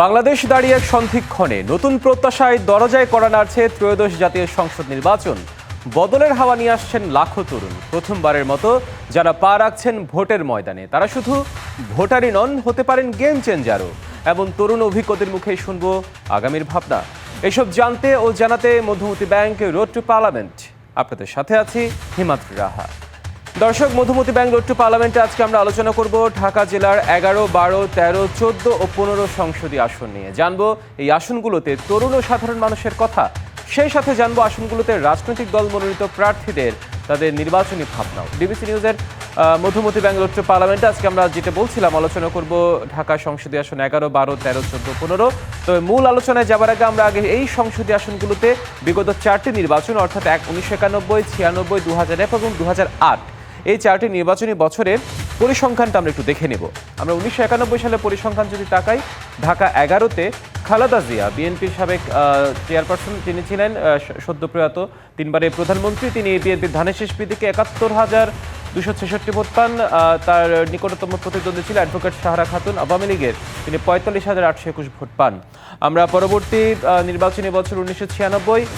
বাংলাদেশ দাঁড়িয়ে এক সন্ধিক্ষণে নতুন প্রত্যাশায় দরজায় কড়া নাড়ছে ত্রয়োদশ জাতীয় সংসদ নির্বাচন। বদলের হাওয়া নিয়ে আসছেন লাখো তরুণ। প্রথমবারের মতো যারা পা রাখছেন ভোটের ময়দানে, তারা শুধু ভোটারই নন, হতে পারেন গেম চেঞ্জারও। এমন তরুণ অভিজ্ঞদের মুখেই শুনবো আগামীর ভাবনা। এসব জানতে ও জানাতে Madhumati bank road to parliament. আপনাদের সাথে আছি হিমাদ্রি রাহা। দর্শক, মধুমতি ব্যাংক রোড টু পার্লামেন্টে আজকে আমরা আলোচনা করব ঢাকা জেলার 11, 12, 13, 14 ও 15 সংসদীয় আসন নিয়ে। জানবো এই আসনগুলোতে তরুণ ও সাধারণ মানুষের কথা, সেই সাথে জানবো আসনগুলোতে রাজনৈতিক দল মনোনীত প্রার্থীদের তাদের নির্বাচনী ভাবনাও। ডিবিসি নিউজের মধুমতি ব্যাংক রোড টু পার্লামেন্টে আজকে আমরা যেটা বলছিলাম, আলোচনা করব ঢাকা সংসদীয় আসন 11, 12, 13, 14, 15। তবে মূল আলোচনায় যাবার আগে আমরা এই সংসদীয় আসনগুলোতে বিগত 4টি নির্বাচন, অর্থাৎ 1991, 96, 2001 এবং 2008, এই 4টি নির্বাচনী বছরের পরিসংখ্যানটা আমরা একটু দেখে নেব। আমরা 1991 সালে পরিসংখ্যান যদি তাকাই, ঢাকা 11তে খালেদা জিয়া, বিএনপির সাবেক চেয়ারপারসন তিনি ছিলেন, সদ্য প্রয়াত 3বারের প্রধানমন্ত্রী। তিনি বিএনপির ধানের শীষ প্রতীকে 71,266 ভোট পান। তার নিকটতম প্রতিদ্বন্দ্বী ছিল অ্যাডভোকেট সাহারা খাতুন, আওয়ামী লীগের। তিনি 45,821 ভোট পান। আমরা পরবর্তী নির্বাচনী বছর 1996,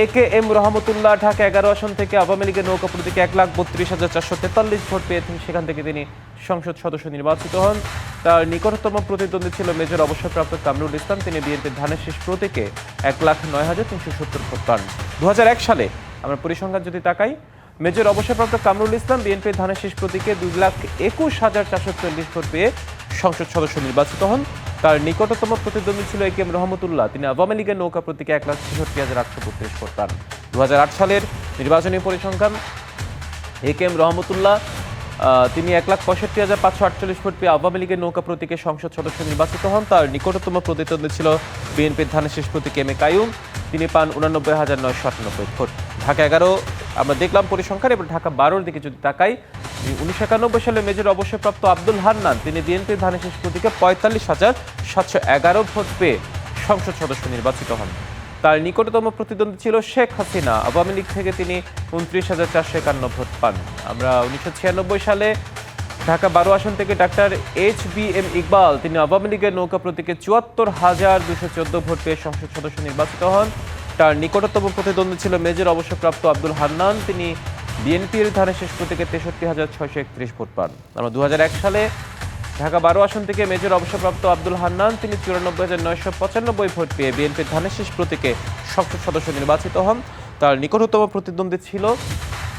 AKM রহমতুল্লাহ ঢাকা 11 আসন থেকে আওয়ামী লীগের নৌকা প্রতীকে 1,32,443 ভোট পেয়ে সেখান থেকে তিনি সংসদ সদস্য নির্বাচিত হন। তার নিকটতম প্রতিদ্বন্দ্বী ছিল মেজর অবসরপ্রাপ্ত কামরুল ইসলাম। তিনি বিএনপির ধানের শীষ প্রতীকে 1,09,370 ভোট পান। 2001 সালে আমরা পরিসংখ্যান যদি তাকাই, মেজর অবসরপ্রাপ্ত কামরুল ইসলাম বিএনপির ধানের শীষ প্রতীকে 2,21,440 ভোট পেয়ে সংসদ সদস্য নির্বাচিত হন। তার নিকটতম প্রতিদ্বন্দ্বী ছিল AKM রহমতুল্লাহ। তিনি আওয়ামী লীগের নৌকা প্রতীকে 1,66,832 ভোট পান। 2008 সালের নির্বাচনী পরিসংখ্যান, AKM রহমতুল্লাহ তিনি 1,65,548 ভোট পেয়ে আওয়ামী লীগের নৌকা প্রতীকে সংসদ সদস্য নির্বাচিত হন। তার নিকটতম প্রতিদ্বন্দ্বী ছিল বিএনপির ধানের শীষ প্রতীকে MA কাইয়ুম। তিনি পান 89,998 ভোট। ঢাকা 11 আমরা দেখলাম পরিসংখ্যান। এবার ঢাকা 12-র দিকে যদি তাকাই, 1991 সালে মেজর অবসরপ্রাপ্ত আব্দুল হান্নান, তিনি বিএনপির ধানের শীষ প্রতীকে 45,711 ভোট পেয়ে সংসদ সদস্য নির্বাচিত হন। তার নিকটতম প্রতিদ্বন্দ্বী ছিল শেখ হাসিনা, আওয়ামী লীগ থেকে তিনি 29,451 ভোট পান। আমরা 1996 সালে ঢাকা 12 আসন থেকে ডাক্তার HBM ইকবাল, তিনি আওয়ামী লীগের নৌকা প্রতীকে 74,214 ভোট পেয়ে সংসদ সদস্য নির্বাচিত হন। তার নিকটতম প্রতিদ্বন্দ্বী ছিল মেজর অবসরপ্রাপ্ত আব্দুল হান্নান, তিনি বিএনপির ধানের শীষ প্রতীকে 63,631 ভোট পান। আমরা 2001 সালে ঢাকা 12 আসন থেকে মেজর অবসরপ্রাপ্ত আব্দুল হান্নান, তিনি 94,995 ভোট পেয়ে বিএনপির ধানের শীষ প্রতীকে সংসদ সদস্য নির্বাচিত হন। তার নিকটতম প্রতিদ্বন্দ্বী ছিল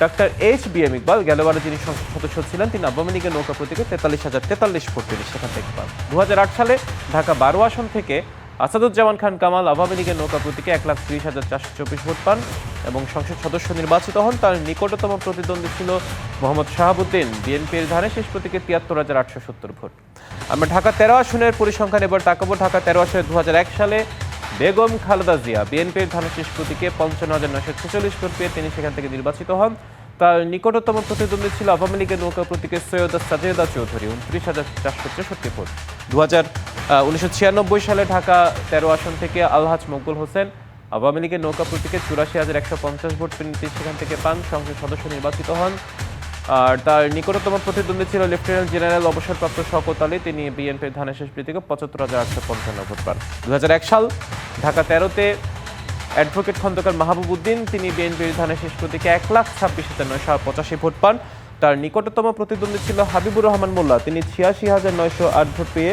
ডাক্তার HBM ইকবাল, গেলবারে যিনি সংসদ সদস্য ছিলেন। তিনি আওয়ামী লীগের নৌকা প্রতীকে 43,043 ভোট পেয়ে সেখান থেকে পান। 2008 সালে ঢাকা 12 আসন থেকে আসাদুজ্জামান খান কামাল, আওয়ামী লীগের নৌকা প্রতীকে 1,30,424 ভোট পান এবং সংসদ সদস্য নির্বাচিত হন। তার নিকটতম প্রতিদ্বন্দ্বী ছিল মোহাম্মদ শাহাবুদ্দিন, বিএনপির ধানের শীষ প্রতীকে 73,870 ভোট। আমরা ঢাকা 13 আসনের পরিসংখ্যান এবার তাকাবো। ঢাকা 13 আসনে 2001 সালে বেগম খালেদা জিয়া, বিএনপির ধানের শীষ প্রতীকে 55,946 ভোট পেয়ে তিনি সেখান থেকে নির্বাচিত হন। তার নিকটতম প্রতিদ্বন্দ্বী ছিল আওয়ামী লীগের নৌকা প্রতীকে সৈয়দা সাজেদা চৌধুরী, 29,463 ভোট। 1996 সালে ঢাকা 13 আসন থেকে আলহাজ মকবুল হোসেন, আওয়ামী লীগের নৌকা প্রতীকে 84,150 ভোট পেয়ে সেখান থেকে পান, সংসদ সদস্য নির্বাচিত হন। আর তার নিকটতম প্রতিদ্বন্দ্বী ছিল লেফটেন্যান্ট জেনারেল অবসরপ্রাপ্ত শওকত আলী, তিনি বিএনপির ধানের শীষ প্রতীকে 75,855 ভোট পান। 2001 সাল ঢাকা 13তে অ্যাডভোকেট খন্দকার মাহবুব উদ্দিন, তিনি বিএনপির ধানের শীষ প্রতীকে 1,26,985 ভোট পান। তার নিকটতম প্রতিদ্বন্দ্বী ছিল হাবিবুর রহমান মোল্লা, তিনি 86,908 ভোট পেয়ে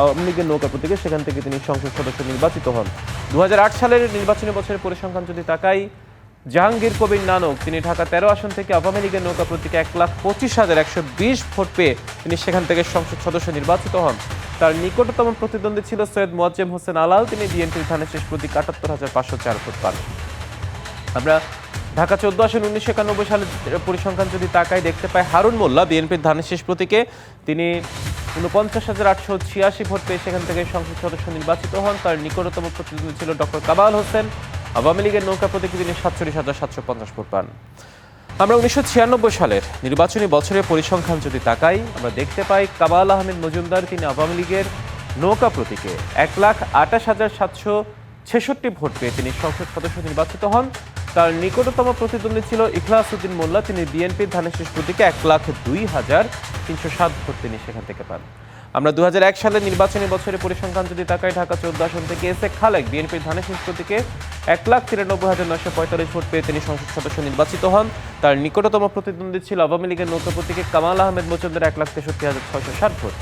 আওয়ামী লীগের নৌকা প্রতীকে সেখান থেকে তিনি সংসদ সদস্য নির্বাচিত হন। 2008 সালের নির্বাচনী বছরের পরিসংখ্যান যদি তাকাই, জাহাঙ্গীর কবির নানক, তিনি ঢাকা 13 আসন থেকে আওয়ামী লীগের নৌকা প্রতীকে 1,25,120 ভোট পেয়ে তিনি সেখান থেকে সংসদ সদস্য নির্বাচিত হন। তার নিকটতম প্রতিদ্বন্দ্বী ছিল সৈয়দ মোয়াজ্জেম হোসেন আলাল, তিনি বিএনপির ধানের শীষ প্রতীক 78,504 ভোট পান। আমরা ঢাকা 14 আসন 1991 সালের পরিসংখ্যান যদি তাকাই, দেখতে পাই হারুন মোল্লা, বিএনপির ধানের শীষ প্রতীকে তিনি 49,886 ভোট পেয়ে সেখান থেকে সংসদ সদস্য নির্বাচিত হন। তার নিকটতম প্রতিদ্বন্দ্বী ছিল ডক্টর কামাল হোসেন, আওয়ামী লীগের নৌকা প্রতীকে তিনি 47,750 ভোট পান। আমরা 1996 সালের নির্বাচনী বছরের পরিসংখ্যান যদি তাকাই, আমরা দেখতে পাই কামাল আহমেদ মজুমদার, তিনি আওয়ামী লীগের নৌকা প্রতীকে 1,28,766 ভোট পেয়ে তিনি সংসদ সদস্য নির্বাচিত হন। তার নিকটতম প্রতিদ্বন্দ্বী ছিল ইখলাস উদ্দিন মোল্লা, তিনি বিএনপির ধানের শীষ প্রতীকে 1,02,307 ভোট তিনি সেখান থেকে পান। আমরা 2001 সালের নির্বাচনী বছরে পরিসংখ্যান যদি তাকাই, ঢাকা 14 আসন থেকে এস এ খালেক বিএনপির ধানের শীষ প্রতীকে 1,93,945 ভোট পেয়ে তিনি সংসদ সদস্য নির্বাচিত হন। তার নিকটতম প্রতিদ্বন্দ্বী ছিল আওয়ামী লীগের নৌকা প্রতীকে কামাল আহমেদ মজুমদার 1,63,660 ভোট।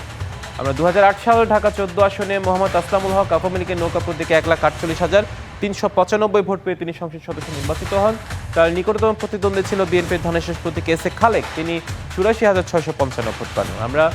আমরা 2008 সালে ঢাকা 14 আসনে মোহাম্মদ আসলামুল হক আওয়ামী লীগের নৌকা প্রতীকে 1,48,395 ভোট পেয়ে তিনি সংসদ সদস্য নির্বাচিত হন। তার নিকটতম প্রতিদ্বন্দ্বী ছিল বিএনপির ধানের শীষ প্রতীকে এস এ খালেক, তিনি 84,655 ভোট পান। আমরা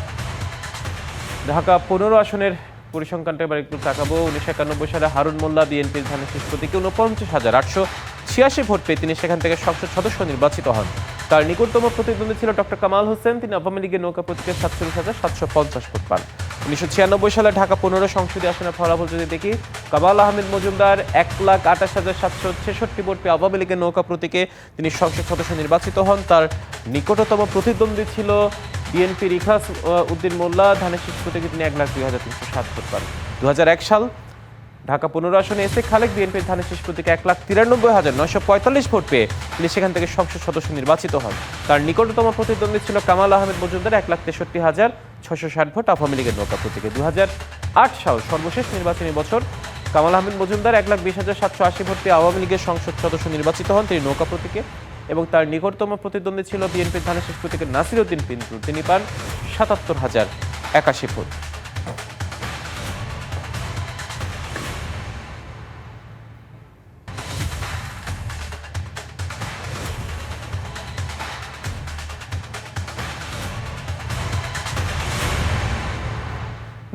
ঢাকা 15 আসনের পরিসংখ্যানটা এবার একটু তাকাবো। 1991 সালে হারুন মোল্লা বিএনপির ধানের শীষ প্রতীকে 49,886 ভোট পেয়ে তিনি সেখান থেকে সংসদ সদস্য নির্বাচিত হন। তার নিকটতম প্রতিদ্বন্দ্বী ছিল ডক্টর কামাল হোসেন, তিনি আওয়ামী লীগের নৌকা প্রতীকে 47,750 ভোট পান। 1996 সালে ঢাকা 15 সংসদীয় আসনের ফলাফল যদি দেখি, কামাল আহমেদ মজুমদার 1,28,766 ভোট পেয়ে আওয়ামী লীগের নৌকা প্রতীকে তিনি সংসদ সদস্য নির্বাচিত হন। তার নিকটতম প্রতিদ্বন্দ্বী ছিল বিএনপির ইখলাস উদ্দিন মোল্লা, ধানের শীষ প্রতীকে তিনি 1,02,307 ভোট পান। 2001 সাল ঢাকা 15 আসনে এস এ খালেক বিএনপির ধানের শীষ প্রতীকে 1,93,945 ভোট পেয়ে তিনি সেখান থেকে সংসদ সদস্য নির্বাচিত হন। তার নিকটতম প্রতিদ্বন্দ্বী ছিল কামাল আহমেদ মজুমদার 1,63,660 ভোট আওয়ামী লীগের নৌকা প্রতীকে। 2008 সাল সর্বশেষ নির্বাচনী বছর, কামাল আহমেদ মজুমদার 1,20,780 ভোট পেয়ে আওয়ামী লীগের সংসদ সদস্য নির্বাচিত হন, তিনি নৌকা প্রতীকে, এবং তার নিকটতম প্রতিদ্বন্দ্বী ছিল বিএনপির ধানের শীষ প্রতীকে নাসির উদ্দিন পিন্টু, তিনি পান 77,081 ভোট।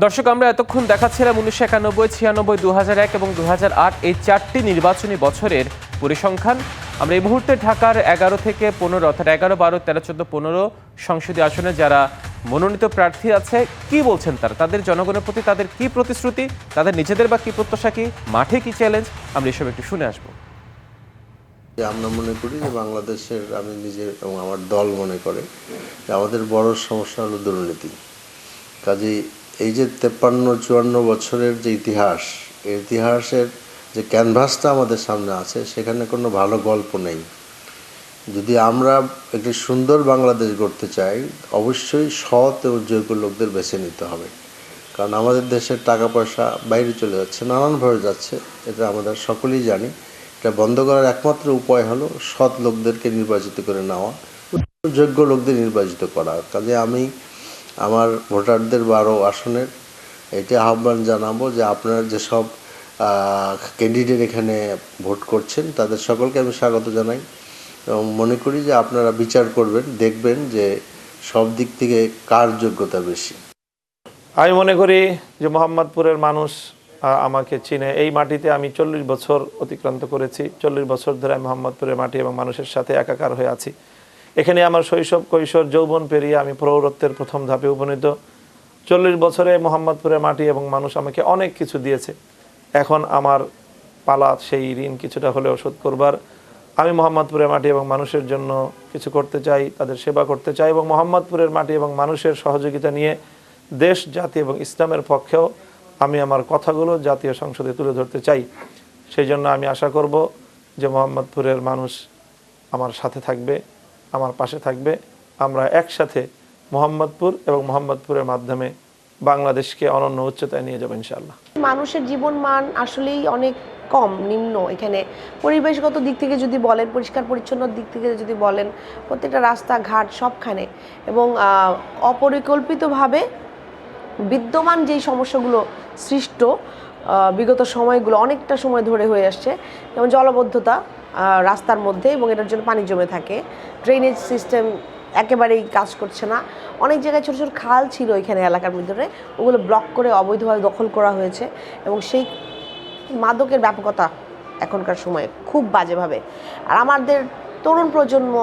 দর্শক, আমরা এতক্ষণ দেখাচ্ছিলাম 1991, 96, 2001 এবং 2008 এই 4টি নির্বাচনী বছরের পরিসংখ্যান। আমরা এই মুহূর্তে ঢাকার 11 থেকে 15 অর্থাৎ 11, 12, 13, 14, 15 সংসদীয় আসনে যারা মনোনীত প্রার্থী আছে, কি বলছেন তারা, তাদের জনগণের প্রতি তাদের কি প্রতিশ্রুতি, তাদের নিজেদের বা কি প্রত্যাশা, কি মাঠে কি চ্যালেঞ্জ, আমরা এসব একটু শুনে আসবো। আমরা মনে করি যে বাংলাদেশের, আমি নিজে এবং আমার দল মনে করে যে আমাদের বড় সমস্যা হলো দুর্নীতি। কাজেই এই যে 53-54 বছরের যে ইতিহাস, এই ইতিহাসের যে ক্যানভাসটা আমাদের সামনে আছে, সেখানে কোনো ভালো গল্প নেই। যদি আমরা একটি সুন্দর বাংলাদেশ গড়তে চাই, অবশ্যই সৎ এবং যোগ্য লোকদের বেছে নিতে হবে। কারণ আমাদের দেশের টাকা পয়সা বাইরে চলে যাচ্ছে, নানানভাবে যাচ্ছে, এটা আমরা সকলেই জানি। এটা বন্ধ করার একমাত্র উপায় হলো সৎ লোকদেরকে নির্বাচিত করে নেওয়া, যোগ্য লোকদের নির্বাচিত করা। কাজে আমি আমার ভোটারদের 12 আসনের এটি আহ্বান জানাবো যে আপনারা যেসব ক্যান্ডিডেট এখানে ভোট করছেন, তাদের সকলকে আমি স্বাগত জানাই এবং মনে করি যে আপনারা বিচার করবেন, দেখবেন যে সব দিক থেকে কার যোগ্যতা বেশি। আমি মনে করি যে মোহাম্মদপুরের মানুষ আমাকে চিনে। এই মাটিতে আমি 40 বছর অতিক্রান্ত করেছি। 40 বছর ধরে আমি মোহাম্মদপুরের মাটি এবং মানুষের সাথে একাকার হয়ে আছি। এখানে আমার শৈশব, কৈশোর, যৌবন পেরিয়ে আমি প্রৌঢ়ত্বের প্রথম ধাপে উপনীত। 40 বছরে মোহাম্মদপুরের মাটি এবং মানুষ আমাকে অনেক কিছু দিয়েছে। এখন আমার পালা সেই ঋণ কিছুটা হলেও শোধ করবার। আমি মোহাম্মদপুরের মাটি এবং মানুষের জন্য কিছু করতে চাই, তাদের সেবা করতে চাই এবং মোহাম্মদপুরের মাটি এবং মানুষের সহযোগিতা নিয়ে দেশ, জাতি এবং ইসলামের পক্ষেও আমি আমার কথাগুলো জাতীয় সংসদে তুলে ধরতে চাই। সেই জন্য আমি আশা করব যে মোহাম্মদপুরের মানুষ আমার সাথে থাকবে, আমার পাশে থাকবে। আমরা একসাথে মোহাম্মদপুর এবং মোহাম্মদপুরের মাধ্যমে বাংলাদেশকে অনন্য উচ্চতায় নিয়ে যাব ইনশাআল্লাহ। মানুষের জীবন মান আসলেই অনেক কম, নিম্ন। এখানে পরিবেশগত দিক থেকে যদি বলেন, পরিষ্কার পরিচ্ছন্ন দিক থেকে যদি বলেন, প্রত্যেকটা রাস্তাঘাট সবখানে, এবং অপরিকল্পিতভাবে বিদ্যমান যেই সমস্যাগুলো সৃষ্ট বিগত সময়গুলো অনেকটা সময় ধরে হয়ে আসছে, যেমন জলাবদ্ধতা রাস্তার মধ্যে, এবং এটার জন্য পানি জমে থাকে, ড্রেনেজ সিস্টেম একেবারেই কাজ করছে না। অনেক জায়গায় ছোটো ছোটো খাল ছিল এখানে এলাকার ভিতরে, ওগুলো ব্লক করে অবৈধভাবে দখল করা হয়েছে, এবং সেই মাদকের ব্যাপকতা এখনকার সময়ে খুব বাজেভাবে। আর আমাদের তরুণ প্রজন্ম,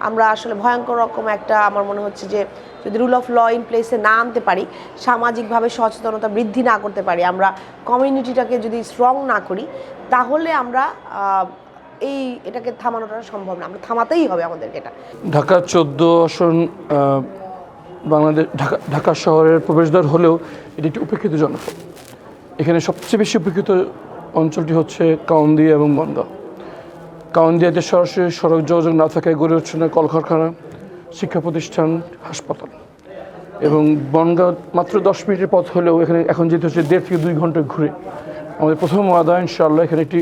আমরা আসলে ভয়ঙ্কর রকম একটা, আমার মনে হচ্ছে যে যদি রুল অফ ল ইন প্লেসে না আনতে পারি, সামাজিকভাবে সচেতনতা বৃদ্ধি না করতে পারি, আমরা কমিউনিটিটাকে যদি স্ট্রং না করি, তাহলে আমরা এটাকে থামানোটা সম্ভব না। আমরা থামাতেই হবে আমাদেরকে এটা। ঢাকা 14 আসন বাংলাদেশ ঢাকা শহরের প্রবেশদ্বার হলেও এটি একটি উপেক্ষিত জনপদ। এখানে সবচেয়ে বেশি উপেক্ষিত অঞ্চলটি হচ্ছে কাউন্দিয়া এবং বনগাঁ। কাউন্দিয়াতে সরাসরি সড়ক যোগাযোগ না থাকায় গড়ে উঠছে না কলকারখানা, শিক্ষা প্রতিষ্ঠান, হাসপাতাল। এবং বনগাঁ মাত্র 10 মিনিটের পথ হলেও এখানে এখন যেতে হচ্ছে 1.5 থেকে 2 ঘন্টা ঘুরে। আমাদের প্রথম ওয়াদা ইনশাআল্লাহ এখানে একটি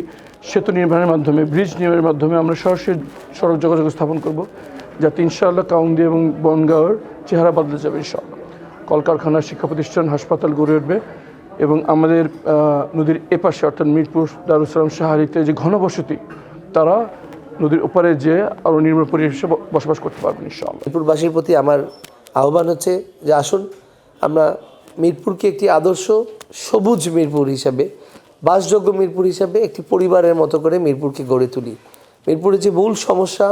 সেতু নির্মাণের মাধ্যমে, ব্রিজ নির্মাণের মাধ্যমে আমরা সরাসরি সড়ক যোগাযোগ স্থাপন করব, যাতে ইনশাআল্লাহ কাউন্দি এবং বনগাঁওয়ের চেহারা বদলে যাবে ইনশাআল্লাহ। কলকারখানা, শিক্ষা প্রতিষ্ঠান, হাসপাতাল গড়ে উঠবে এবং আমাদের নদীর এপাশে অর্থাৎ মিরপুর, দারুসালাম, শাহারিতে যে ঘনবসতি, তারা নদীর ওপারে যে আরও নির্মল পরিবেশে বসবাস করতে পারবেন ইনশাআল্লাহ। মিরপুরবাসীর প্রতি আমার আহ্বান হচ্ছে যে আসুন আমরা মিরপুরকে একটি আদর্শ সবুজ মিরপুর হিসাবে, বাসযোগ্য মিরপুর হিসাবে একটি পরিবারের মতো করে মিরপুরকে গড়ে তুলি। মিরপুরের যে মূল সমস্যা,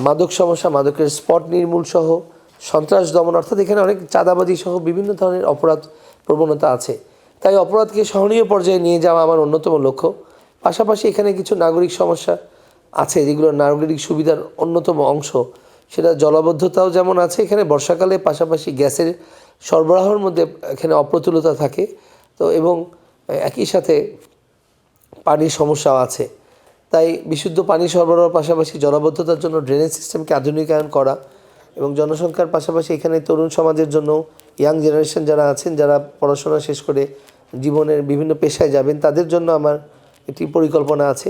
মাদক সমস্যা, মাদকের স্পট নির্মূল সহ সন্ত্রাস দমন, অর্থাৎ এখানে অনেক চাঁদাবাজি সহ বিভিন্ন ধরনের অপরাধ প্রবণতা আছে, তাই অপরাধকে সহনীয় পর্যায়ে নিয়ে যাওয়া আমার অন্যতম লক্ষ্য। পাশাপাশি এখানে কিছু নাগরিক সমস্যা আছে যেগুলো নাগরিক সুবিধার অন্যতম অংশ, সেটা জলাবদ্ধতাও যেমন আছে এখানে বর্ষাকালে, পাশাপাশি গ্যাসের সরবরাহের মধ্যে এখানে অপ্রতুলতা থাকে তো, এবং একই সাথে পানির সমস্যাও আছে। তাই বিশুদ্ধ পানি সরবরাহের পাশাপাশি জলাবদ্ধতার জন্য ড্রেনেজ সিস্টেমকে আধুনিকায়ন করা এবং জনসংখ্যার পাশাপাশি এখানে তরুণ সমাজের জন্য, ইয়াং জেনারেশন যারা আছেন, যারা পড়াশোনা শেষ করে জীবনের বিভিন্ন পেশায় যাবেন, তাদের জন্য আমার একটি পরিকল্পনা আছে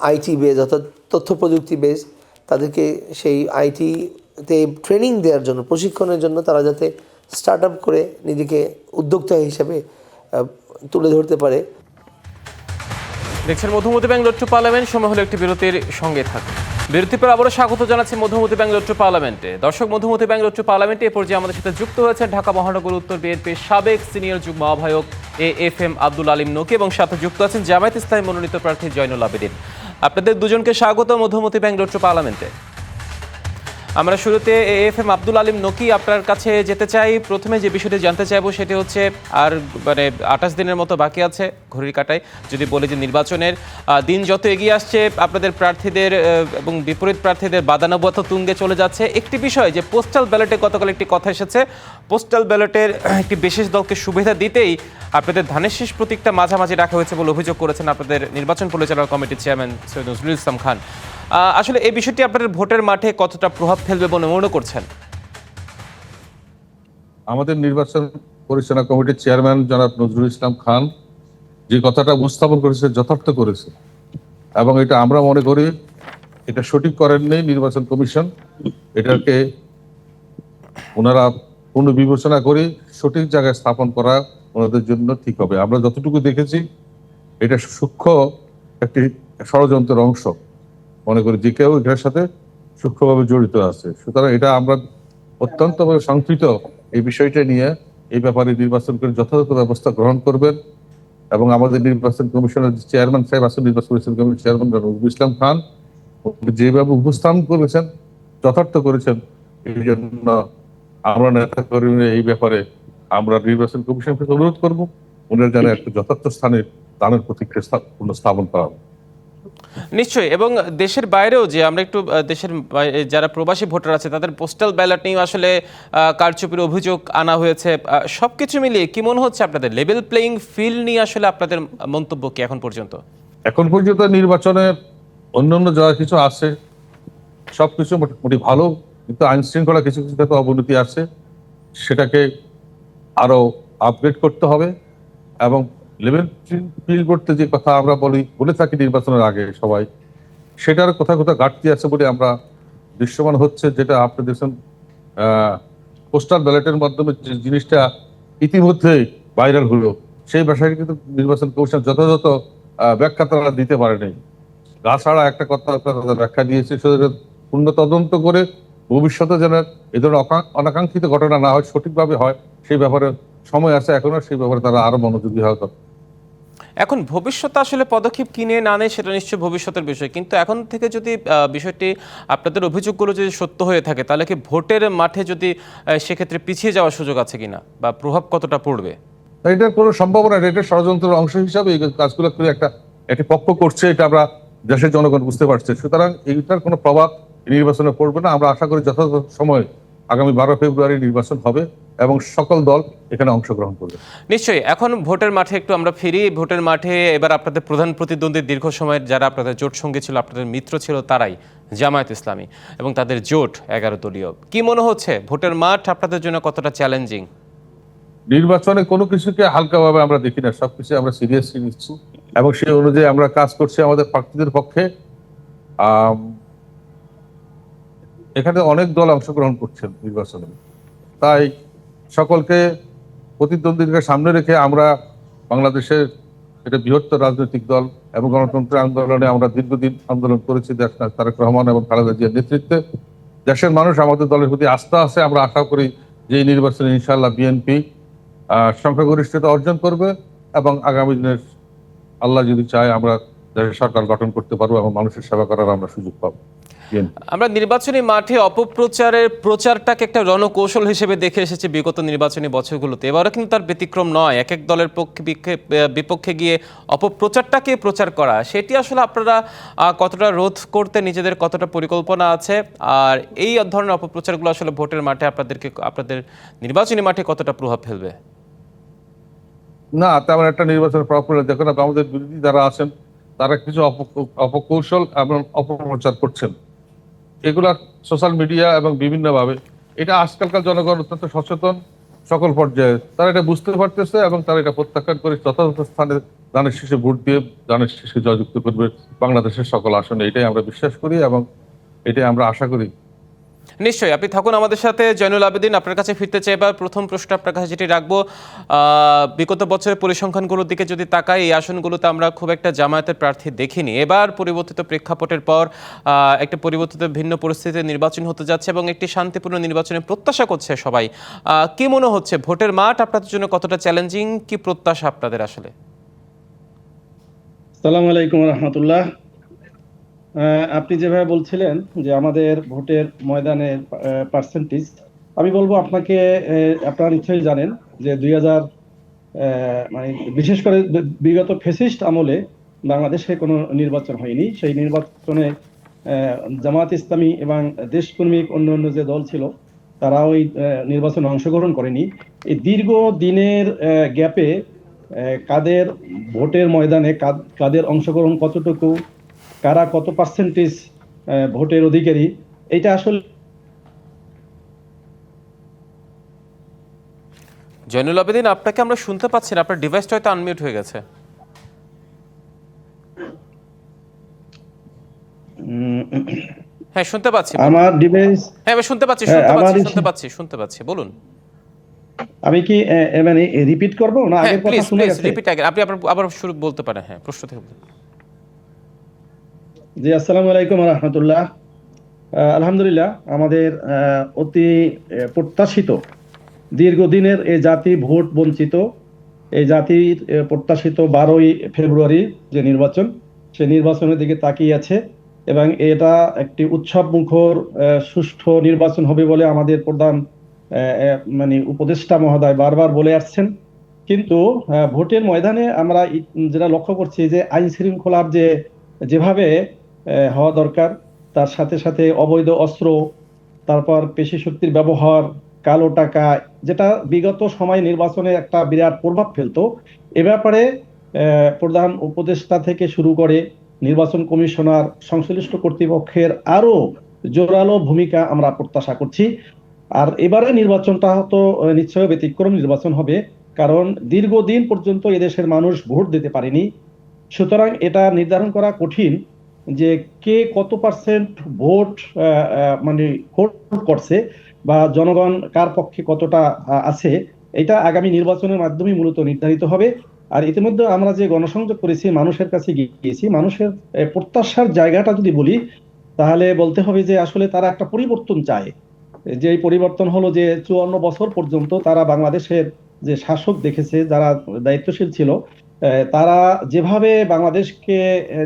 আইটি বেজ, অর্থাৎ তথ্য প্রযুক্তি বেজ। তাদেরকে সেই আইটিতে ট্রেনিং দেওয়ার জন্য, প্রশিক্ষণের জন্য তারা যাতে স্টার্ট আপ করে নিজেকে উদ্যোক্তা হিসেবে তুলে ধরতে পারে। দেখছেন মধুমতি ব্যাঙ্গালোর টু পার্লামেন্ট। সময় হলো একটি বিরতির, সঙ্গে থাকুন। বিরতির পর আবারও স্বাগত জানাচ্ছি মধুমতি ব্যাঙ্গালোর টু পার্লামেন্টে। দর্শক, মধুমতি ব্যাঙ্গালোর টু পার্লামেন্টে এ পর্যায়ে আমাদের সাথে যুক্ত হয়েছে ঢাকা মহানগর উত্তর বিএনপির সাবেক সিনিয়র যুগ্ম আহ্বায়ক AFM আব্দুল আলিম নকি এবং সাথে যুক্ত আছেন জামায়াত ইসলামী মনোনীত প্রার্থী জয়নুল আবেদিন। আপনাদের দুজনকে স্বাগত মধুমতি ব্যাঙ্গালোর টু পার্লামেন্টে। আমরা শুরুতে AFM আব্দুল আলিম নকি আপনার কাছে যেতে চাই। প্রথমে যে বিষয়টি জানতে চাইবো সেটি হচ্ছে, আর 28 দিনের মতো বাকি আছে ঘড়ির কাঁটায়। যদি বলি যে নির্বাচনের দিন যত এগিয়ে আসছে, আপনাদের প্রার্থীদের এবং বিপরীত প্রার্থীদের বাদানুবাদ তুঙ্গে চলে যাচ্ছে। একটি বিষয় যে পোস্টাল ব্যালটে গতকাল একটি কথা এসেছে, পোস্টাল ব্যালটের একটি বিশেষ দলকে সুবিধা দিতেই আপনাদের ধানের শীষ প্রতীকটা মাঝামাঝি রাখা হয়েছে বলে অভিযোগ করেছেন আপনাদের নির্বাচন পরিচালনা কমিটির চেয়ারম্যান সৈয়দ নজরুল ইসলাম খান। আসলে এই বিষয়টি আপনাদের ভোটের মাঠে কতটা প্রভাব ফেলবে বলে মনে করছেন? আমাদের নির্বাচন পরিচালনা কমিটির চেয়ারম্যান জনাব নজরুল ইসলাম খান যে কথাটা উপস্থাপন করেছে যথার্থ করেছে, এবং এটা আমরা মনে করি এটা সঠিক করেননি নির্বাচন কমিশন। এটাকে ওনারা পুনর্বিবেচনা করে সঠিক জায়গায় স্থাপন করা ওনাদের জন্য ঠিক হবে। আমরা যতটুকু দেখেছি এটা সূক্ষ্ম একটি ষড়যন্ত্রের অংশ মনে করি, যে কেউ এটার সাথে সূক্ষ্মভাবে জড়িত আছে। সুতরাং এটা আমরা অত্যন্তভাবে শঙ্কিত এই বিষয়টা নিয়ে। এই ব্যাপারে নির্বাচন করে যথাযথ ব্যবস্থা গ্রহণ করবেন এবং আমাদের নির্বাচন কমিশনের চেয়ারম্যান সাহেব আছেন, নির্বাচন কমিশনের চেয়ারম্যান নজরুল ইসলাম খান যেভাবে উপস্থাপন করেছেন যথার্থ করেছেন। এই জন্য আমরা নেতা কর্মী এই ব্যাপারে আমরা নির্বাচন কমিশনকে অনুরোধ করবো ওনার যেন একটা যথার্থ স্থানে দানের প্রতীক্ষা স্থাপন করা হবে। নিশ্চয়ই। এবং দেশের বাইরেও যে আমরা একটু দেশের যারা প্রবাসী ভোটার আছে তাদের পোস্টাল ব্যালট নিয়ে আসলে কারচুপির অভিযোগ আনা হয়েছে। সবকিছু মিলিয়ে কি মনে হচ্ছে আপনাদের লেভেল প্লেইং ফিল্ড নিয়ে আসলে আপনাদের মন্তব্য কি এখন পর্যন্ত? এখন পর্যন্ত নির্বাচনের অন্যান্য যা কিছু আছে সবকিছু মোটামুটি ভালো, কিন্তু আইন শৃঙ্খলা কিছু কিছু ক্ষেত্রে অবনতি আছে, সেটাকে আরো আপগ্রেড করতে হবে। এবং লেভেল ফিল করতে যে কথা আমরা বলে থাকি নির্বাচনের আগে সবাই, সেটার কোথাও কোথাও ঘাটতি আছে বলে আমরা দৃশ্যমান হচ্ছে। যেটা আপনি দেখছেন পোস্টাল ব্যালটের মাধ্যমে যে জিনিসটা ইতিমধ্যে ভাইরাল হলো, সেই বিষয়ে কিন্তু নির্বাচন কমিশন যথাযথ ব্যাখ্যা তারা দিতে পারেনি। তাছাড়া একটা কথা তাদের ব্যাখ্যা দিয়েছে, সেটা পূর্ণ তদন্ত করে ভবিষ্যতে যেন এ ধরনের অনাকাঙ্ক্ষিত ঘটনা না হয়, সঠিকভাবে হয়, সেই ব্যাপারে সময় আছে এখনো, সেই ব্যাপারে তারা আরো মনোযোগী হওয়া দরকার। এখন ভবিষ্যতে আসলে পদক্ষেপ কিনে না নেয় সেটা নিশ্চয়ই ভবিষ্যতের বিষয়, কিন্তু এখন থেকে যদি বিষয়টি আপনাদের অভিযোগগুলো যদি সত্য হয়ে থাকে তাহলে কি ভোটের মাঠে যদি সেক্ষেত্রে পিছিয়ে যাওয়ার সুযোগ আছে কিনা বা প্রভাব কতটা পড়বে? এটার কোনো সম্ভাবনা, এটা ষড়যন্ত্রের অংশ হিসাবে এই কাজগুলো করে একটি পক্ষ করছে, এটা আমরা দেশের জনগণ বুঝতে পারছে। সুতরাং এইটার কোনো প্রভাব নির্বাচনে পড়বে না। আমরা আশা করি যথাযথ সময় আগামী 12 ফেব্রুয়ারি নির্বাচন হবে এবং সকল দল এখানে অংশগ্রহণ করবে। নিশ্চয়ই। এখন ভোটের মাঠে একটু আমরা ফিরি। ভোটের মাঠে এবার আপনাদের প্রধান প্রতিদ্বন্দ্বী দীর্ঘ সময়ের যারা আপনাদের জোট সঙ্গী ছিল, আপনাদের মিত্র ছিল, তারাই জামায়াত ইসলামী এবং তাদের জোট 11 দলীয়। কি মনে হচ্ছে ভোটের মাঠ আপনাদের জন্য কতটা চ্যালেঞ্জিং? নির্বাচনে কোনো কিছুকে হালকাভাবে আমরা দেখি না, সবকিছু আমরা সিরিয়াসলি নিচ্ছি এবং সেই অনুযায়ী আমরা কাজ করছি আমাদের প্রার্থীদের পক্ষে। এখানে অনেক দল অংশগ্রহণ করছেন নির্বাচনে, তাই সকলকে প্রতিদ্বন্দ্বীকে সামনে রেখে আমরা বাংলাদেশের এটা বৃহত্তর রাজনৈতিক দল এবং গণতন্ত্র আন্দোলনে আমরা দীর্ঘদিন আন্দোলন করেছি দেশ নায়ক তারেক রহমান এবং খালেদা জিয়ার নেতৃত্বে। দেশের মানুষ আমাদের দলের প্রতি আস্থা আছে। আমরা আশা করি যে এই নির্বাচনে ইনশাআল্লাহ বিএনপি সংখ্যাগরিষ্ঠতা অর্জন করবে এবং আগামী দিনের আল্লাহ যদি চায় আমরা দেশের সরকার গঠন করতে পারবো এবং মানুষের সেবা করার আমরা সুযোগ পাবো। আমরা নির্বাচনী মাঠে অপপ্রচারের প্রচারটাকে একটা রণকৌশল হিসেবে দেখে এসেছি বিগত নির্বাচনী বছরগুলোতে। এবারও কিন্তু তার ব্যতিক্রম নয়। এক এক দলের বিপক্ষে গিয়ে অপপ্রচারটাকে প্রচার করা, সেটি আসলে আপনারা কতটা রোধ করতে নিজেদের কতটা পরিকল্পনা আছে, আর এই ধরনের অপপ্রচারগুলো আসলে ভোটের মাঠে আপনাদের নির্বাচনী মাঠে কতটা প্রভাব ফেলবে? না, তেমন একটা নির্বাচনের প্রভাব পড়ে দেখুন, আমাদের বিরোধী যারা আছেন তারা কিছু অপকৌশল এবং অপপ্রচার করছেন। এগুলা সোশ্যাল মিডিয়া এবং বিভিন্নভাবে, এটা আজকালকার জনগণ অত্যন্ত সচেতন সকল পর্যায়ে, তারা এটা বুঝতে পারতেছে এবং তারা এটা প্রত্যাখ্যান করে যথাযথ স্থানে দানের শীষে ভোট দিয়ে দানের শীষে জয়যুক্ত করবে বাংলাদেশের সকল আসনে। এটাই আমরা বিশ্বাস করি এবং এটাই আমরা আশা করি। নিশ্চয়ই, আপনি থাকুন আমাদের সাথে। জয়নুল আবেদিন, আপনার কাছে ফিরতে চাই। এবার প্রথম প্রশ্ন আপনার কাছে যেটি রাখবো, বিগত বছরের পরিসংখ্যানগুলোর দিকে যদি তাকাই, এই আসনগুলোতে আমরা খুব একটা জামায়াতের প্রার্থী দেখিনি। এবার পরিবর্তিত প্রেক্ষাপটের পর একটা পরিবর্তিত ভিন্ন পরিস্থিতিতে নির্বাচন হতে যাচ্ছে এবং একটি শান্তিপূর্ণ নির্বাচনের প্রত্যাশা করছে সবাই। কি মনে হচ্ছে ভোটের মাঠ আপনাদের জন্য কতটা চ্যালেঞ্জিং, কি প্রত্যাশা আপনাদের আসলে? আসসালামু আলাইকুম রহমতুল্লাহ। আপনি যেভাবে বলছিলেন যে আমাদের ভোটের ময়দানের পার্সেন্টেজ, আমি বলবো আপনাকে, আপনারা নিশ্চয়ই জানেন যে 2000 মানে বিশেষ করে বিগত ফ্যাসিস্ট আমলে বাংলাদেশে কোনো নির্বাচন হয়নি। সেই নির্বাচনে জামায়াত ইসলামী এবং দেশপ্রেমিক অন্য যে দল ছিল তারা ওই নির্বাচনে অংশগ্রহণ করেনি। এই দীর্ঘ দিনের গ্যাপে কাদের ভোটের ময়দানে কাদের অংশগ্রহণ কতটুকু, কারা কত পার্সেন্টেজ ভোটের অধিকারী, এটা আসলে জয়নুল আবেদিন, আপনাকে আমরা শুনতে পাচ্ছি না, আপনার ডিভাইসটা হয়তো আনমিউট হয়ে গেছে। হ্যাঁ, শুনতে পাচ্ছি। আমার ডিভাইস, হ্যাঁ, আমি শুনতে পাচ্ছি, শুনতে পাচ্ছি, বলুন। আমি কি মানে রিপিট করব না আগের কথা শুনে গেছে? রিপিট আগে, আপনি আবার শুরু বলতে পারেন। হ্যাঁ, প্রশ্ন থেকে বলুন। জি, আসসালামু আলাইকুম রহমতুল্লাহ। আলহামদুলিল্লাহ, আমাদের অতি প্রত্যাশিত দীর্ঘদিনের এই জাতি ভোট বঞ্চিত, এই জাতির প্রত্যাশিত 12ই ফেব্রুয়ারি যে নির্বাচন, সে নির্বাচনের দিকে তাকিয়ে আছে এবং এটা একটি উৎসব মুখর সুষ্ঠু নির্বাচন হবে বলে আমাদের প্রধান মানে উপদেষ্টা মহোদয় বারবার বলে আসছেন। কিন্তু ভোটের ময়দানে আমরা যেটা লক্ষ্য করছি যে আইন শৃঙ্খলার যেভাবে হওয়া দরকার, তার সাথে সাথে অবৈধ অস্ত্র, তারপর পেশি শক্তির ব্যবহার, কালো টাকা, যেটা বিগত সময় নির্বাচনে একটা বিরাট প্রভাব ফেলতো, এ ব্যাপারে প্রধান উপদেষ্টা থেকে শুরু করে নির্বাচন কমিশনার, সংশ্লিষ্ট কর্তৃপক্ষের আরো জোরালো ভূমিকা আমরা প্রত্যাশা করছি। আর এবারে নির্বাচনটা তো নিশ্চয়ই ব্যতিক্রম নির্বাচন হবে, কারণ দীর্ঘদিন পর্যন্ত এদেশের মানুষ ভোট দিতে পারেনি। সুতরাং এটা নির্ধারণ করা কঠিন যে কে কত পার্সেন্ট ভোট মানে হোল্ড করছে বা জনগণ কার পক্ষে কতটা আছে, এটা আগামী নির্বাচনের মাধ্যমে মূলত নির্ধারিত হবে। আর ইতিমধ্যে আমরা যে গণসংযোগ করেছি, মানুষের কাছে গিয়েছি, মানুষের প্রত্যাশার জায়গাটা যদি বলি তাহলে বলতে হবে যে আসলে তারা একটা পরিবর্তন চায়। যে এই পরিবর্তন হলো যে 54 বছর পর্যন্ত তারা বাংলাদেশের যে শাসক দেখেছে, যারা দায়িত্বশীল ছিল, তারা যেভাবে বাংলাদেশকে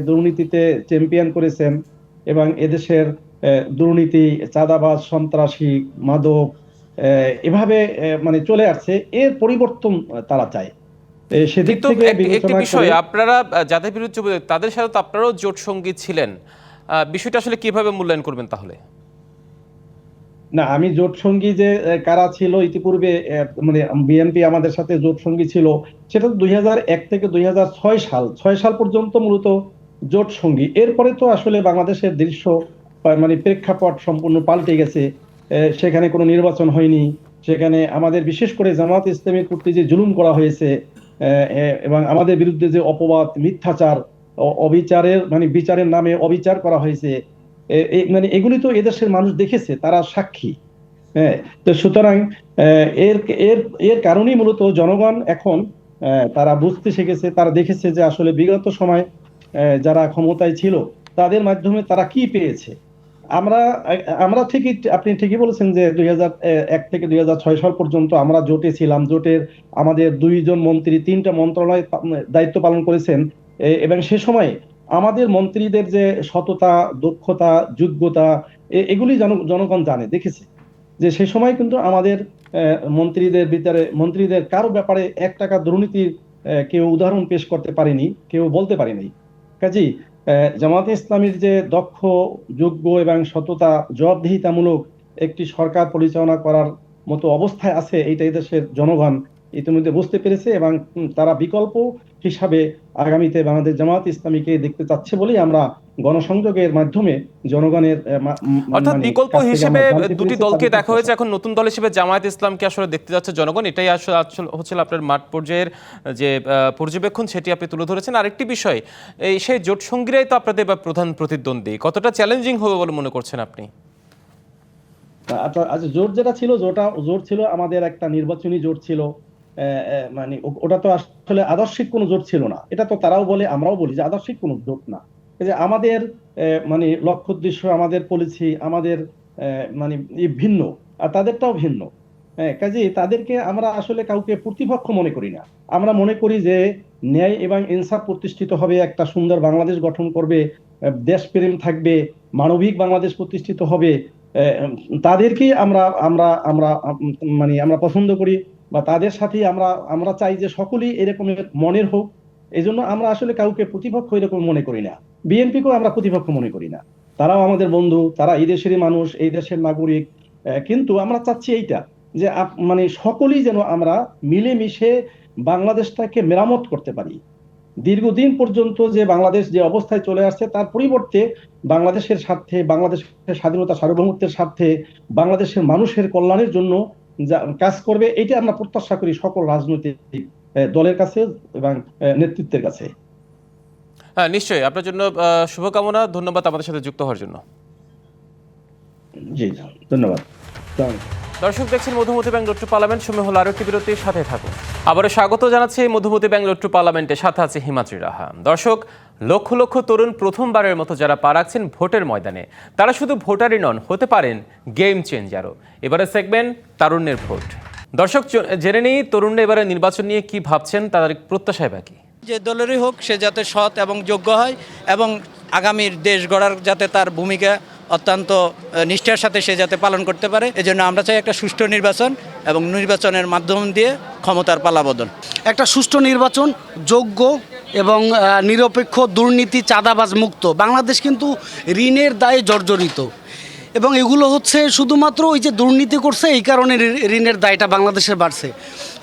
দুর্নীতিতে চ্যাম্পিয়ন করেছেন এবং এদেশের দুর্নীতি, চাঁদাবাজ, সন্ত্রাসী, মাদক এভাবে মানে চলে আসছে, এর পরিবর্তন তারা চায়। সেদিক থেকে একটি বিষয়, আপনারা যাদের বিরুদ্ধে তাদের সাথে তো আপনারাও জোট সঙ্গী ছিলেন, বিষয়টা আসলে কিভাবে মূল্যায়ন করবেন তাহলে? না, আমি জোট সঙ্গী যে কারা ছিল ইতিপূর্বে, মানে বিএনপি আমাদের সাথে জোট সঙ্গী ছিল, সেটা তো 2001 থেকে 2006 সাল পর্যন্ত মূলত জোট সঙ্গী। এরপরে তো আসলে বাংলাদেশের দৃশ্য মানে প্রেক্ষাপট সম্পূর্ণ পাল্টে গেছে। সেখানে কোনো নির্বাচন হয়নি, সেখানে আমাদের বিশেষ করে জামাত ইসলামীর প্রতি যে জুলুম করা হয়েছে, এবং আমাদের বিরুদ্ধে যে অপবাদ, মিথ্যাচার, অবিচারের মানে বিচারের নামে অবিচার করা হয়েছে, মানে এগুলি তো এদেশের মানুষ দেখেছে, তারা সাক্ষী। হ্যাঁ, তো সুতরাং এর এর এর কারণেই মূলত জনগণ এখন তারা বুঝতে শিখেছে, তারা দেখেছে যে আসলে বিগত সময় যারা ক্ষমতায় ছিল তাদের মাধ্যমে তারা কি পেয়েছে। আমরা আমরা ঠিকই, আপনি ঠিকই বলেছেন যে 2001 থেকে 2006 সাল পর্যন্ত আমরা জোটে ছিলাম। জোটের আমাদের 2 জন মন্ত্রী 3টা মন্ত্রণালয় দায়িত্ব পালন করেছেন, এবং সে সময় আমাদের মন্ত্রীদের যে সততা, দক্ষতা, যোগ্যতা, এগুলি জনগণ জানে, দেখেছে যে সে সময় কিন্তু আমাদের মন্ত্রীদের ভিতরে, মন্ত্রীদের কারো ব্যাপারে 1 টাকা দুর্নীতির কেউ উদাহরণ পেশ করতে পারেনি, কেউ বলতে পারেনি। কাজেই জামাতে ইসলামীর যে দক্ষ, যোগ্য এবং সততা, জবাবদিহিতামূলক একটি সরকার পরিচালনা করার মতো অবস্থায় আছে, এইটা দেশের জনগণ ইতিমধ্যে বুঝতে পেরেছে, এবং তারা বিকল্প হিসাবে আগামীতে বাংলাদেশ জামাত ইসলামীকে দেখতে চাচ্ছে বলেই আমরা গণসংযোগের মাধ্যমে জনগণের অর্থাৎ মানে বিকল্প কাছ থেকে হিসেবে আমরা জানতে দুটি পেরেছি দলকে তাদের দেখা হয়েছে, প্রত্যাশা। এখন নতুন দল হিসেবে জামায়াত ইসলামকে আসলে দেখতে যাচ্ছে জনগণ, এটাই আসলে হচ্ছিল আপনার মাঠ পর্যায়ের যে পর্যবেক্ষণ, সেটি আপনি তুলে ধরেছেন। আরেকটি বিষয়, এই সেই জোট সঙ্গীরাই তো আপনাদের প্রধান প্রতিদ্বন্দ্বী, কতটা চ্যালেঞ্জিং হবে বলে মনে করছেন আপনি? আচ্ছা, জোট যেটা ছিল, জোট ছিল আমাদের একটা নির্বাচনী জোট ছিল। মানে ওটা তো আসলে আদর্শিক কোনো জোট ছিল না। এটা তো তারাও বলে, আমরাও বলি যে আদর্শিক কোনো জোট না। এই যে আমাদের মানে লক্ষ্য উদ্দেশ্য, আমাদের পলিসি, আমাদের মানে ভিন্ন, আর তাদেরটাও ভিন্ন। হ্যাঁ, কাজেই তাদেরকে আমরা আসলে কাউকে প্রতিপক্ষ মনে করি না। আমরা মনে করি যে ন্যায় এবং ইনসাফ প্রতিষ্ঠিত হবে, একটা সুন্দর বাংলাদেশ গঠন করবে, দেশপ্রেম থাকবে, মানবিক বাংলাদেশ প্রতিষ্ঠিত হবে। তাদেরকেই আমরা আমরা আমরা মানে আমরা পছন্দ করি, বা তাদের সাথে আমরা চাই যে সকলেই এরকমের মনের হোক। এই জন্য আমরা আসলে কাউকে প্রতিপক্ষ এরকম মনে করি না। বিএনপিকেও আমরা প্রতিপক্ষ মনে করি না। তারাও আমাদের বন্ধু, তারা এই দেশেরই মানুষ, এই দেশের নাগরিক। কিন্তু আমরা চাচ্ছি এইটা যে মানে সকলেই যেন আমরা মিলেমিশে বাংলাদেশটাকে মেরামত করতে পারি। দীর্ঘদিন পর্যন্ত যে বাংলাদেশ যে অবস্থায় চলে আসছে, তার পরিবর্তে বাংলাদেশের স্বার্থে, বাংলাদেশের স্বাধীনতা সার্বভৌমত্বের স্বার্থে, বাংলাদেশের মানুষের কল্যাণের জন্য কাজ করবে, এটা আমরা প্রত্যাশা করি সকল রাজনৈতিক দলের কাছে এবং নেতৃত্বের কাছে। হ্যাঁ, নিশ্চয়ই। আপনার জন্য শুভকামনা, ধন্যবাদ আমাদের সাথে যুক্ত হওয়ার জন্য। জি, ধন্যবাদ। দর্শক দেখছেন Madhumati bank road to parliament, সময় হলো আরো একটি বিরতির সাথে থাকুন। আবারও স্বাগত জানাচ্ছি মধুমতি ব্যাংক রোড টু পার্লামেন্টের সাথে আছে হিমাদ্রি রাহা। দর্শক, লক্ষ লক্ষ তরুণ প্রথমবারের মতো যারা পা রাখছেন ভোটের ময়দানে, তারা শুধু ভোটারই নন, হতে পারেন গেম চেঞ্জারও। এবারে সেগমেন্ট তারুণ্যের ভোট। দর্শক, জেনে নেই তরুণরা এবারে নির্বাচন নিয়ে কি ভাবছেন, তাদের প্রত্যাশায় বাকি। যে দলেরই হোক, সে যাতে সৎ এবং যোগ্য হয় এবং আগামীর দেশ গড়ার যাতে তার ভূমিকা অত্যন্ত নিষ্ঠার সাথে সে যাতে পালন করতে পারে, এজন্য আমরা চাই একটা সুষ্ঠু নির্বাচন এবং নির্বাচনের মাধ্যম দিয়ে ক্ষমতার পালাবদল। একটা সুষ্ঠু নির্বাচন, যোগ্য এবং নিরপেক্ষ, দুর্নীতি, চাঁদাবাজ মুক্ত বাংলাদেশ কিন্তু ঋণের দায়ে জর্জরিত, এবং এগুলো হচ্ছে শুধুমাত্র ওই যে দুর্নীতি করছে এই কারণে ঋণের দায়টা বাংলাদেশের বাড়ছে।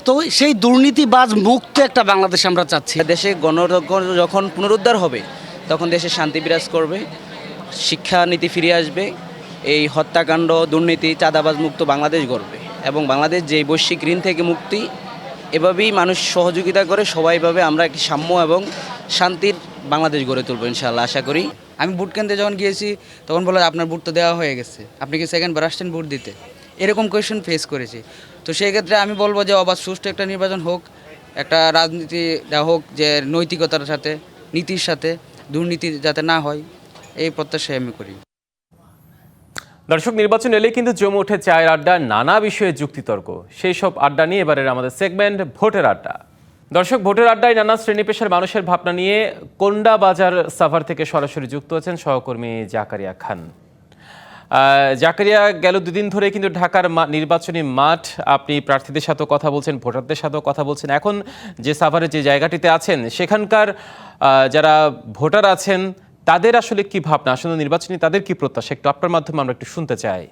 তো সেই দুর্নীতিবাজ মুক্ত একটা বাংলাদেশ আমরা চাচ্ছি। দেশে গণতন্ত্র যখন পুনরুদ্ধার হবে, তখন দেশে শান্তি বিরাজ করবে, শিক্ষানীতি ফিরে আসবে, এই হত্যাকাণ্ড, দুর্নীতি, চাঁদাবাজ মুক্ত বাংলাদেশ গড়বে, এবং বাংলাদেশ যে বৈশ্বিক ঋণ থেকে মুক্তি, এভাবেই মানুষ সহযোগিতা করে সবাইভাবে আমরা একটি সাম্য এবং শান্তির বাংলাদেশ গড়ে তুলব ইনশাআল্লাহ, আশা করি। আমি ভোট কেন্দ্রে যখন গিয়েছি তখন বলে আপনার ভোট তো দেওয়া হয়ে গেছে, আপনি কি সেকেন্ড বার আসছেন ভোট দিতে, এরকম কোয়েশ্চেন ফেস করেছি। তো সেই ক্ষেত্রে আমি বলবো যে অবাধ সুষ্ঠু একটা নির্বাচন হোক, একটা রাজনীতিটা হোক যে নৈতিকতার সাথে, নীতির সাথে, দুর্নীতি যাতে না হয়, এই প্রত্যাশাই আমি করি। দর্শক, নির্বাচন এলে কিন্তু জমে ওঠে চায়ের আড্ডা, নানা বিষয়ে যুক্তিতর্ক। সেই সব আড্ডা নিয়ে এবারের আমাদের সেগমেন্ট ভোটের আড্ডা। দর্শক, ভোটের আড্ডায় নানা শ্রেণী পেশার মানুষের ভাবনা নিয়ে কোন্ডা বাজার সাভার থেকে সরাসরি যুক্ত আছেন সহকর্মী জাকারিয়া খান। জাকারিয়া, গেল দুদিন ধরে কিন্তু ঢাকার নির্বাচনী মাঠ, আপনি প্রার্থীদের সাথেও কথা বলছেন, ভোটারদের সাথেও কথা বলছেন। এখন যে সাভারে যে জায়গাটিতে আছেন, সেখানকার যারা ভোটার আছেন তাদের আসলে কি ভাবনা, আসলে নির্বাচনী তাদের কি প্রত্যাশা, একটু আপনার মাধ্যমে আমরা একটু শুনতে চাই।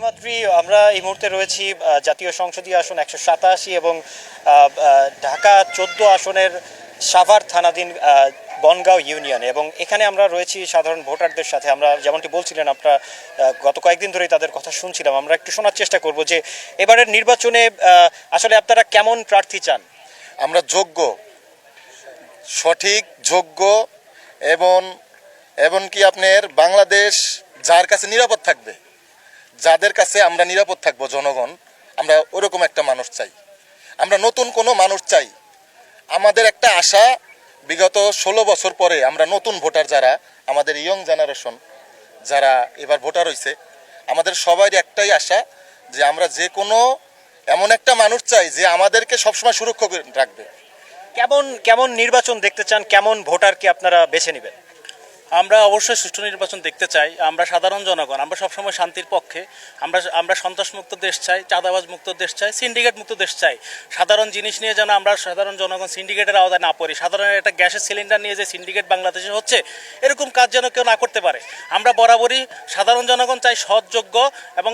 শুভরাত্রি। আমরা এই মুহূর্তে রয়েছি জাতীয় সংসদীয় আসন 187 এবং ঢাকা 14 আসনের সাভার থানাধীন বনগাঁও ইউনিয়নে, এবং এখানে আমরা রয়েছি সাধারণ ভোটারদের সাথে। আমরা যেমনটি বলছিলেন, আপনারা গত কয়েকদিন ধরেই তাদের কথা শুনছিলাম। আমরা একটু শোনার চেষ্টা করব যে এবারের নির্বাচনে আসলে আপনারা কেমন প্রার্থী চান। আমরা যোগ্য, সঠিক, যোগ্য এবং কি আপনার বাংলাদেশ যার কাছে নিরাপদ থাকবে, যাদের কাছে আমরা নিরাপদ থাকবো জনগণ, আমরা ওরকম একটা মানুষ চাই। আমরা নতুন কোনো মানুষ চাই। আমাদের একটা আশা, বিগত 16 বছর পরে আমরা নতুন ভোটার যারা, আমাদের ইয়ং জেনারেশন যারা এবার ভোটার হয়েছে, আমাদের সবারই একটাই আশা যে আমরা যে কোনো এমন একটা মানুষ চাই যে আমাদেরকে সবসময় সুরক্ষা করে রাখবে। কেমন নির্বাচন দেখতে চান, কেমন ভোটারকে আপনারা বেছে নেবেন? আমরা অবশ্যই সুষ্ঠু নির্বাচন দেখতে চাই। আমরা সাধারণ জনগণ, আমরা সবসময় শান্তির পক্ষে। আমরা সন্ত্রাসমুক্ত দেশ চাই, চাঁদাবাজ মুক্ত দেশ চাই, সিন্ডিকেট মুক্ত দেশ চাই। সাধারণ জিনিস নিয়ে যেন আমরা সাধারণ জনগণ সিন্ডিকেটের আওতায় না পড়ি। সাধারণ একটা গ্যাসের সিলিন্ডার নিয়ে যে সিন্ডিকেট বাংলাদেশে হচ্ছে, এরকম কাজ যেন কেউ না করতে পারে। আমরা বরাবরই সাধারণ জনগণ চাই সৎযোগ্য এবং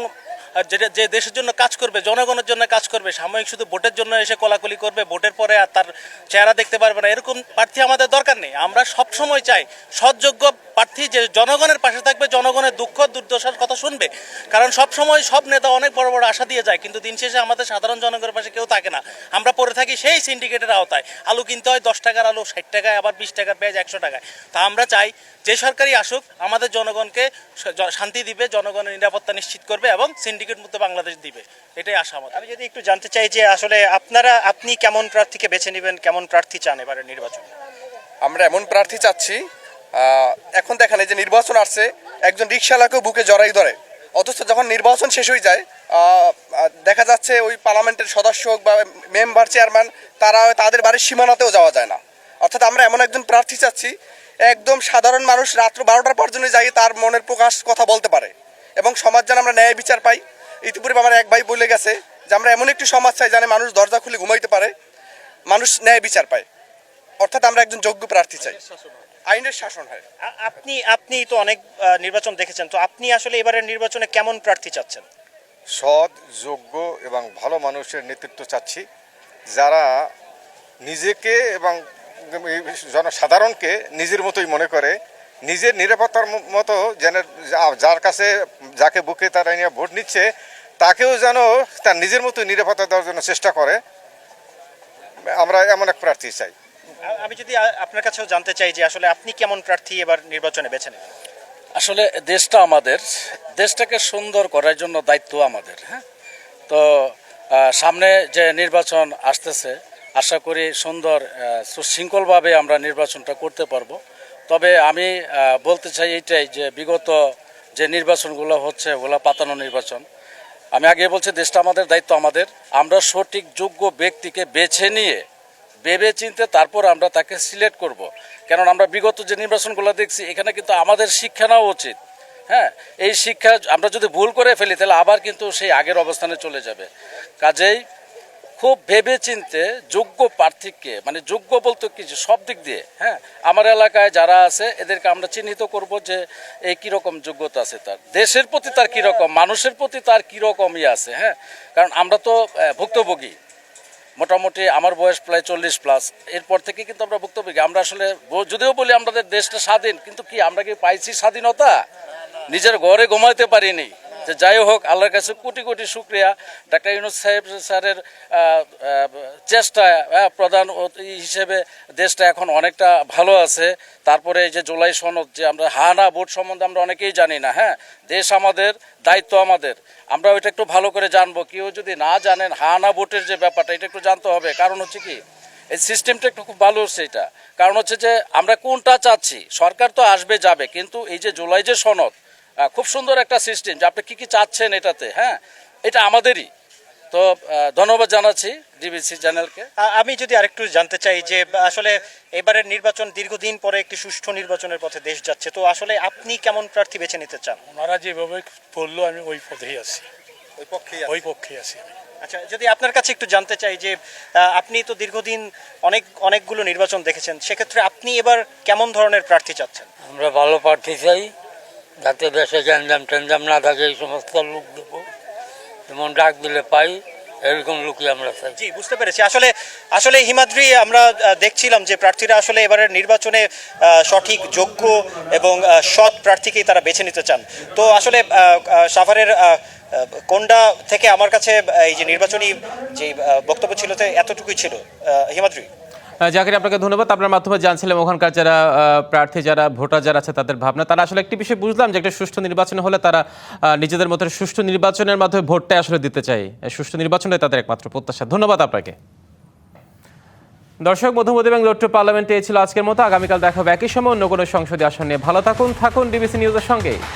যে দেশের জন্য কাজ করবে, জনগণের জন্য কাজ করবে। সাময়িক শুধু ভোটের জন্য এসে কোলাকুলি করবে, ভোটের পরে আর তার চেহারা দেখতে পারবে না, এরকম প্রার্থী আমাদের দরকার নেই। আমরা সবসময় চাই সৎযোগ্য প্রার্থী যে জনগণের পাশে থাকবে, জনগণের দুঃখ দুর্দশার কথা শুনবে। কারণ সবসময় সব নেতা অনেক বড় বড় আশা দিয়ে যায়, কিন্তু দিন শেষে আমাদের সাধারণ জনগণের পাশে কেউ থাকে না। আমরা পড়ে থাকি সেই সিন্ডিকেটের আওতায়। আলু কিনতে হয় 10 টাকার আলু 60 টাকায়, আবার 20 টাকার পেঁয়াজ 100 টাকায়। তা আমরা চাই যে সরকারই আসুক আমাদের জনগণকে শান্তি দিবে, জনগণের নিরাপত্তা নিশ্চিত করবে এবং সিন্ডিকেট মুক্ত বাংলাদেশ দিবে, এটাই আশা আমাদের। আমি যদি একটু জানতে চাই যে আসলে আপনি কেমন প্রার্থীকে বেছে নেবেন, কেমন প্রার্থী চান এবারের নির্বাচনে? আমরা এমন প্রার্থী চাচ্ছি, এখন দেখেন এই যে নির্বাচন আসছে, একজন রিকশাওয়ালাকেও বুকে জড়াই ধরে, অথচ যখন নির্বাচন শেষ হয়ে যায় দেখা যাচ্ছে ওই পার্লামেন্টের সদস্য হোক বা মেম্বার, চেয়ারম্যান, তারা তাদের বাড়ির সীমানাতেও যাওয়া যায় না। অর্থাৎ আমরা এমন একজন প্রার্থী চাচ্ছি একদম সাধারণ মানুষ রাত্র 12টার পর জন্য যাই তার মনের প্রকাশ কথা বলতে পারে এবং সমাজ যেন আমরা ন্যায় বিচার পাই। ইতিপূর্বে আমার এক ভাই বলে গেছে যে আমরা এমন একটি সমাজ চাই যেন মানুষ দরজা খুলে ঘুমাইতে পারে, মানুষ ন্যায় বিচার পায়। অর্থাৎ আমরা একজন যোগ্য প্রার্থী চাই, আইনের শাসন হয়। আপনি তো অনেক নির্বাচন দেখেছেন, তো আপনি আসলে এবারের নির্বাচনে কেমন প্রার্থী চাচ্ছেন? সৎ, যোগ্য এবং ভালো মানুষের নেতৃত্ব চাচ্ছি, যারা নিজেকে এবং জনসাধারণকে নিজের মতোই মনে করে, নিজের নিরাপত্তার মতো যেন যার কাছে যাকে বুকে তারা নিয়ে ভোট নিচ্ছে তাকেও যেন তার নিজের মতো নিরাপত্তা দেওয়ার জন্য চেষ্টা করে। আমরা এমন এক প্রার্থী চাই। আমি যদি আপনার কাছেও জানতে চাই যে আসলে আপনি কেমন প্রার্থী এবার নির্বাচনে বেছে নেবেন? আসলে দেশটা আমাদের, দেশটাকে সুন্দর করার জন্য দায়িত্ব আমাদের। হ্যাঁ, তো সামনে যে নির্বাচন আসতেছে, আশা করি সুন্দর সুশৃঙ্খলভাবে আমরা নির্বাচনটা করতে পারবো। তবে আমি বলতে চাই এইটাই যে বিগত যে নির্বাচনগুলো হচ্ছে ওগুলো পাতানো নির্বাচন। আমি আগে বলছি দেশটা আমাদের, দায়িত্ব আমাদের। আমরা সঠিক যোগ্য ব্যক্তিকে বেছে নিয়ে ভেবে চিনতে তারপর আমরা তাকে সিলেক্ট করব। কারণ আমরা বিগত যে নির্বাচনগুলো দেখছি এখানে কিন্তু আমাদের শিক্ষা নেওয়া উচিত। হ্যাঁ, এই শিক্ষা আমরা যদি ভুল করে ফেলি তাহলে আবার কিন্তু সেই আগের অবস্থানে চলে যাবে। কাজেই খুব ভেবে চিনতে যোগ্য প্রার্থীকে, মানে যোগ্য বলতে কিছু সব দিক দিয়ে, হ্যাঁ, আমার এলাকায় যারা আছে এদেরকে আমরা চিহ্নিত করব যে এই কীরকম যোগ্যতা আছে, তার দেশের প্রতি তার কীরকম, মানুষের প্রতি তার কীরকমই আছে। হ্যাঁ, কারণ আমরা তো ভুক্তভোগী, মোটামুটি আমার বয়স প্রায় 40+, এরপর থেকে কিন্তু আমরা ভুক্তভোগী। আমরা আসলে যদিও বলি আমাদের দেশটা স্বাধীন, কিন্তু কি আমরা কি পাইছি স্বাধীনতা? নিজের ঘরে ঘুমাইতে পারিনি। যে যাই হোক, আল্লাহর কাছে কোটি কোটি শুকরিয়া। ডাক্তার ইউনূস সাহেব স্যারের চেষ্টা, প্রধান হিসেবে দেশটা এখন অনেকটা ভালো আছে। তারপরে এই যে জুলাই সনদ, যে আমরা হা না ভোট সম্বন্ধে আমরা অনেকেই জানি না। হ্যাঁ, দেশ আমাদের, দায়িত্ব আমাদের, আমরা ওইটা একটু ভালো করে জানবো। কেউ যদি না জানেন হা না ভোটের যে ব্যাপারটা, এটা একটু জানতে হবে। কারণ হচ্ছে কি, এই সিস্টেমটা একটু খুব ভালো হচ্ছে এটা। কারণ হচ্ছে যে আমরা কোনটা চাচ্ছি, সরকার তো আসবে যাবে, কিন্তু এই যে জুলাই যে সনদ, খুব সুন্দর একটা সিস্টেম যে আপনি কী কী চাচ্ছেন এটাতে। হ্যাঁ, এটা আমাদেরই। তো ধন্যবাদ জানাচ্ছি ডিবিসি চ্যানেলকে। আমি যদি আরেকটু জানতে চাই যে আসলে এবারের নির্বাচন দীর্ঘদিন পরে একটি সুষ্ঠু নির্বাচনের পথে দেশ যাচ্ছে, তো আসলে আপনি কেমন প্রার্থী বেছে নিতে চান? ওনারা যেভাবে বললো আমি ওই পথেই আছি, ওই পক্ষেই আছি। আচ্ছা, যদি আপনার কাছে একটু জানতে চাই যে আপনি তো দীর্ঘদিন অনেকগুলো নির্বাচন দেখেছেন, সেক্ষেত্রে আপনি এবার কেমন ধরনের প্রার্থী চাচ্ছেন? আমরা ভালো প্রার্থী চাই, যাতে দেশে গ্যাঞ্জাম ট্যাঞ্জাম না থাকে, এই সমস্ত লোক দেবো। যেমন ডাক দিলে পাই, এরকম লোকই আমরা চাই। জি, বুঝতে পেরেছি। আসলে হিমাদ্রি, আমরা দেখছিলাম যে প্রার্থীরা আসলে এবারের নির্বাচনে সঠিক, যোগ্য এবং সৎ প্রার্থীকেই তারা বেছে নিতে চান। তো আসলে সাভারের কোন্ডা থেকে আমার কাছে এই যে নির্বাচনী যে বক্তব্য ছিল এতটুকুই ছিল। হিমাদ্রি। জাকির, আপনাকে ধন্যবাদ। আপনার মাধ্যমে জানছিলাম ওখানকার যারা প্রার্থী, যারা ভোটার যারা আছে তাদের ভাবনা। তারা আসলে একটি বিষয় বুঝলাম যে একটা সুষ্ঠু নির্বাচন হলে তারা নিজেদের মতো সুষ্ঠু নির্বাচনের মাধ্যমে ভোটটা আসলে দিতে চায়। সুষ্ঠু নির্বাচনটাই তাদের একমাত্র প্রত্যাশা। ধন্যবাদ আপনাকে। দর্শক, মধুমতি এবং রোড টু পার্লামেন্টে এই ছিল আজকের মতো। আগামীকাল দেখা হবে একই সময় অন্য কোনো সংসদীয় আসন নিয়ে। ভালো থাকুন ডিবিসি নিউজের সঙ্গে।